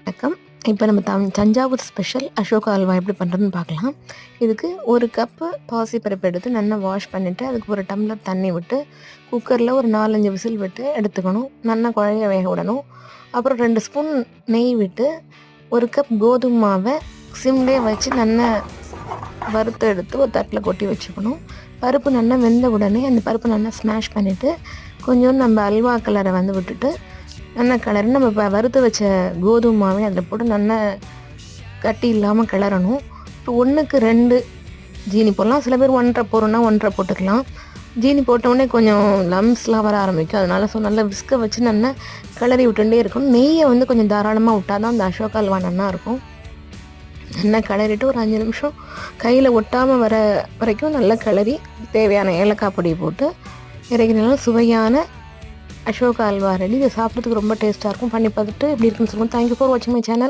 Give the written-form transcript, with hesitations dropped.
வணக்கம். இப்போ நம்ம தஞ்சாவூர் ஸ்பெஷல் அசோகா அல்வா எப்படி பண்ணுறதுன்னு பார்க்கலாம். இதுக்கு 1 கப்பு பாசிப்பருப்பு எடுத்து நல்லா வாஷ் பண்ணிவிட்டு அதுக்கு 1 டம்ளர் தண்ணி விட்டு குக்கரில் ஒரு 4-5 விசில் விட்டு எடுத்துக்கணும். நல்லா குழைய வேக விடணும். அப்புறம் 2 ஸ்பூன் நெய் விட்டு 1 கப் கோதுமை மாவை சிம்லேயே வச்சு நல்லா வறுத்து எடுத்து ஒரு தட்டில் கொட்டி வச்சுக்கணும். பருப்பு நல்லா வெந்த உடனே அந்த பருப்பு நல்லா ஸ்மாஷ் பண்ணிவிட்டு கொஞ்சோண்டு நம்ம அல்வா கலரை விட்டுட்டு நல்லா கிளறி நம்ம இப்போ வறுத்து வச்ச கோதுமை மாவை அதில் போட்டு நல்லா கட்டி இல்லாமல் கிளறணும். இப்போ 1க்கு 2 ஜீனி போடலாம். சில பேர் 1.5 போடுறோன்னா 1.5 போட்டுக்கலாம். ஜீனி போட்டோடனே கொஞ்சம் லம்ஸ்லாம் வர ஆரம்பிக்கும். அதனால் நல்லா விஸ்கை வச்சு நல்லா கிளறி விட்டுட்டே இருக்கணும். நெய்யை கொஞ்சம் தாராளமாக விட்டால் தான் அந்த அசோகா அல்வா நல்லா இருக்கும். நல்லா கிளறிட்டு ஒரு 5 நிமிஷம் கையில் ஒட்டாமல் வர வரைக்கும் நல்லா கிளறி தேவையான ஏலக்காய் பொடி போட்டு இறக்கினாலும் சுவையான அசோகா அல்வா ரெடி. இதை சாப்பிட்றதுக்கு ரொம்ப டேஸ்ட்டாக இருக்கும். பண்ணி பார்த்துட்டு எப்படி இருக்குன்னு சொல்லுங்கள். தேங்க்யூ ஃபார் வாட்சிங் மை சேனல்.